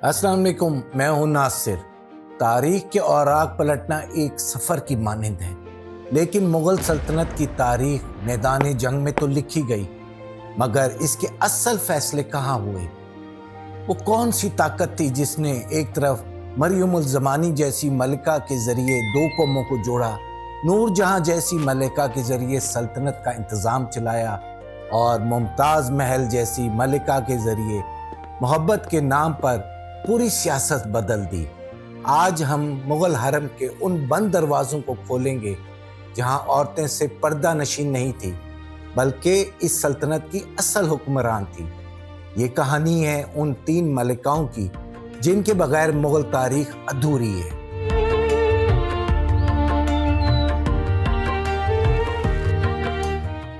अस्सलाम वालेकुम, मैं हूं नासिर। तारीख के औराक पलटना एक सफ़र की मानंद है, लेकिन मुग़ल सल्तनत की तारीख मैदान जंग में तो लिखी गई, मगर इसके असल फैसले कहाँ हुए? वो कौन सी ताकत थी जिसने एक तरफ मरियम उल ज़मानी जैसी मलिका के ज़रिए दो कौमों को जोड़ा, नूर जहाँ जैसी मलिका के ज़रिए सल्तनत का इंतज़ाम चलाया और मुमताज़ महल जैसी मलिका के ज़रिए मोहब्बत के नाम पर पूरी सियासत बदल दी। आज हम मुग़ल हरम के उन बंद दरवाज़ों को खोलेंगे जहां औरतें से पर्दा नशीन नहीं थी, बल्कि इस सल्तनत की असल हुक्मरान थी। ये कहानी है उन 3 मलिकाओं की जिनके बगैर मुग़ल तारीख अधूरी है।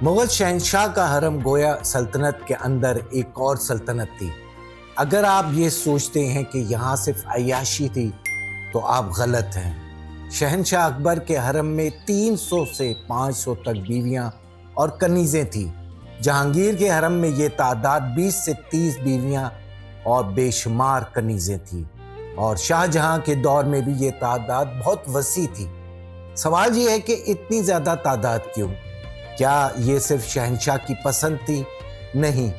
मुग़ल शहंशाह का हरम गोया सल्तनत के अंदर एक और सल्तनत थी। अगर आप ये सोचते हैं कि यहाँ सिर्फ अय्याशी थी तो आप गलत हैं। शहंशाह अकबर के हरम में 300 से 500 तक बीवियाँ और कनीज़ें थीं। जहांगीर के हरम में ये तादाद 20 से 30 बीवियाँ और बेशुमार कनीज़ें थीं, और शाहजहां के दौर में भी ये तादाद बहुत वसी थी। सवाल ये है कि इतनी ज़्यादा तादाद क्यों? क्या ये सिर्फ शहंशाह की पसंद थी? नहीं,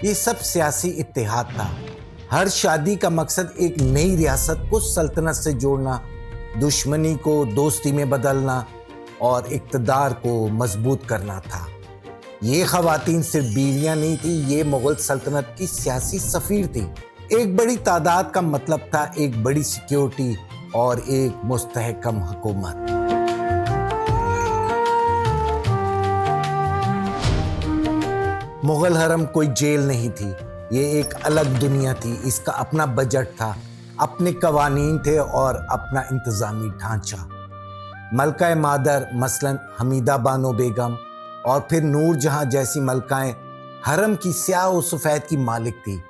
ये सब सियासी इत्तेहाद था। हर शादी का मकसद एक नई रियासत को सल्तनत से जोड़ना, दुश्मनी को दोस्ती में बदलना और इक़्तिदार को मजबूत करना था। ये ख़वातीन सिर्फ बीवियाँ नहीं थी, ये मुग़ल सल्तनत की सियासी सफ़ीर थी। एक बड़ी तादाद का मतलब था एक बड़ी सिक्योरिटी और एक मुस्तहकम हुकूमत। मुग़ल हरम कोई जेल नहीं थी, ये एक अलग दुनिया थी। इसका अपना बजट था, अपने कवानीन थे और अपना इंतज़ामी ढांचा। मलका मादर मसलन हमीदा बानो बेगम और फिर नूर जहाँ जैसी मलकाएं हरम की स्याह और सफ़ेद की मालिक थी।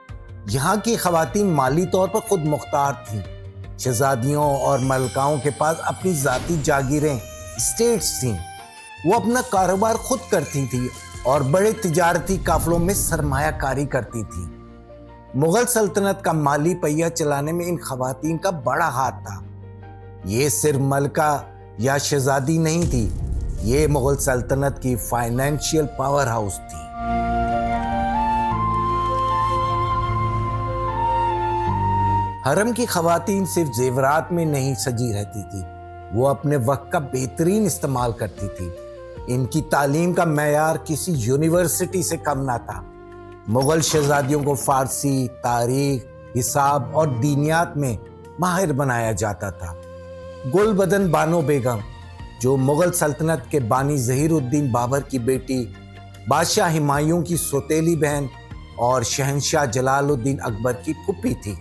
यहाँ की ख़वातीन माली तौर पर खुद मुख्तार थीं। शहज़ादियों और मलकाओं के पास अपनी ज़ाती जागीरें, स्टेट्स थीं। वो अपना कारोबार खुद करती थी और बड़े तिजारती काफिलों में सरमायाकारी करती थी। मुग़ल सल्तनत का माली पहिया चलाने में इन ख़वातीन का बड़ा हाथ था। ये सिर्फ मलका या शहज़ादी नहीं थी, ये मुग़ल सल्तनत की फाइनेंशियल पावर हाउस थी। हरम की ख़वातीन सिर्फ जेवरात में नहीं सजी रहती थी, वो अपने वक्त का बेहतरीन इस्तेमाल करती थी। इनकी तालीम का मैयार किसी यूनिवर्सिटी से कम ना था। मुग़ल शहज़ादियों को फ़ारसी, तारीख, हिसाब और दीनियात में माहिर बनाया जाता था। गुलबदन बानो बेगम, जो मुग़ल सल्तनत के बानी ज़हीरुद्दीन बाबर की बेटी, बादशाह हुमायूं की सौतेली बहन और शहंशाह जलालुद्दीन अकबर की फूफी थी।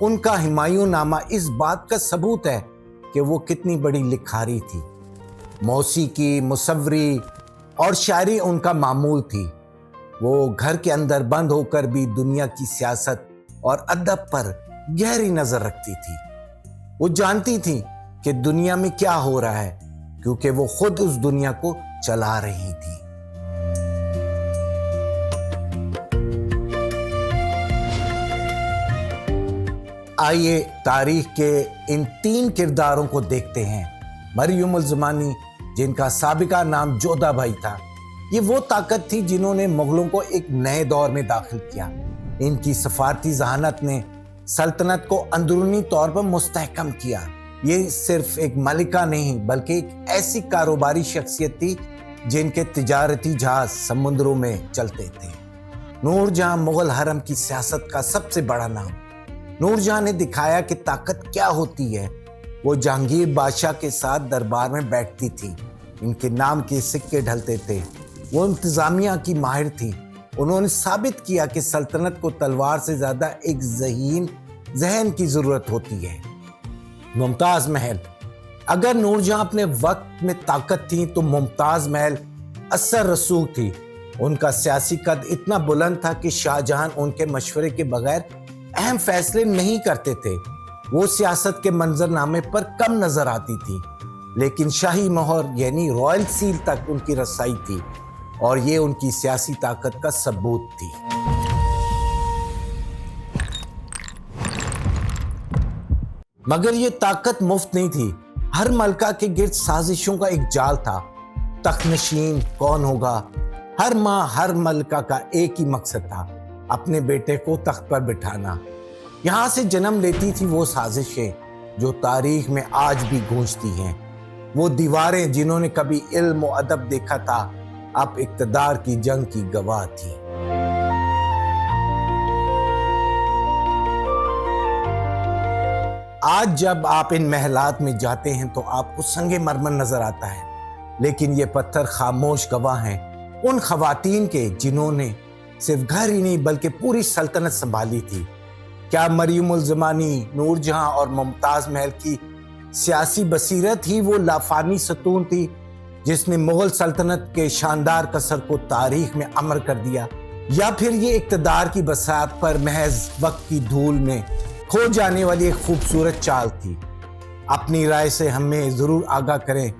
उनका हुमायूं नामा इस बात का सबूत है कि वो कितनी बड़ी लिखारी थी। मौसीकी, मुसव्वरी और शायरी उनका मामूल थी। वो घर के अंदर बंद होकर भी दुनिया की सियासत और अदब पर गहरी नज़र रखती थी। वो जानती थी कि दुनिया में क्या हो रहा है, क्योंकि वो खुद उस दुनिया को चला रही थी। आइए तारीख के इन 3 किरदारों को देखते हैं। मरियम उल ज़मानी, जिनका साबिका नाम जोधा भाई था, ये वो ताकत थी जिन्होंने मुग़लों को एक नए दौर में दाखिल किया। इनकी सफारती ज़हानत ने सल्तनत को अंदरूनी तौर पर मुस्तहकम किया। ये सिर्फ एक मलिका नहीं, बल्कि एक ऐसी कारोबारी शख्सियत थी जिनके तिजारती जहाज समुद्रों में चलते थे। नूर जहाँ, मुग़ल हरम की सियासत का सबसे बड़ा नाम। नूर जहाँ ने दिखाया कि ताकत क्या होती है। वो जहांगीर बादशाह के साथ दरबार में बैठती थी, इनके नाम के सिक्के ढलते थे। वो इंतज़ामिया की माहिर थी। उन्होंने साबित किया कि सल्तनत को तलवार से ज़्यादा एक ज़हन की ज़रूरत होती है। मुमताज़ महल, अगर नूरजहाँ अपने वक्त में ताकत थी तो मुमताज़ महल असर रसूख थी। उनका सियासी कद इतना बुलंद था कि शाहजहां उनके मशवरे के बगैर अहम फैसले नहीं करते थे। वो सियासत के मंजरनामे पर कम नजर आती थी, लेकिन शाही मोहर यानी रॉयल सील तक उनकी रसाई थी, और ये उनकी सियासी ताकत का सबूत थी। मगर ये ताकत मुफ्त नहीं थी। हर मलका के गिर्द साजिशों का एक जाल था। तख्तनशीन कौन होगा? हर माँ हर मलका का एक ही मकसद था, अपने बेटे को तख्त पर बिठाना। यहाँ से जन्म लेती थी वो साजिशें जो तारीख में आज भी गूंजती हैं। वो दीवारें जिन्होंने कभी इल्म और अदब देखा था, अब इक़्तिदार की जंग की गवाह थी। आज जब आप इन महलात में जाते हैं तो आपको संगे मरमर नजर आता है, लेकिन ये पत्थर खामोश गवाह हैं उन खवातीन के जिन्होंने सिर्फ घर ही नहीं बल्कि पूरी सल्तनत संभाली थी। क्या मरियम उल ज़मानी, नूरजहां और मुमताज़ महल की सियासी बसीरत ही वो लाफानी सतून थी जिसने मुगल सल्तनत के शानदार कसर को तारीख में अमर कर दिया, या फिर ये इक़्तिदार की बसात पर महज वक्त की धूल में खो जाने वाली एक खूबसूरत चाल थी? अपनी राय से हमें ज़रूर आगाह करें,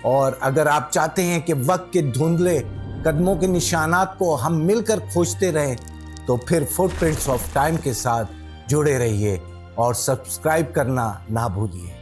और अगर आप चाहते हैं कि वक्त के धुंधले कदमों के निशानात को हम मिलकर खोजते रहें तो फिर फुटप्रिंट्स ऑफ टाइम के साथ जुड़े रहिए और सब्सक्राइब करना ना भूलिए।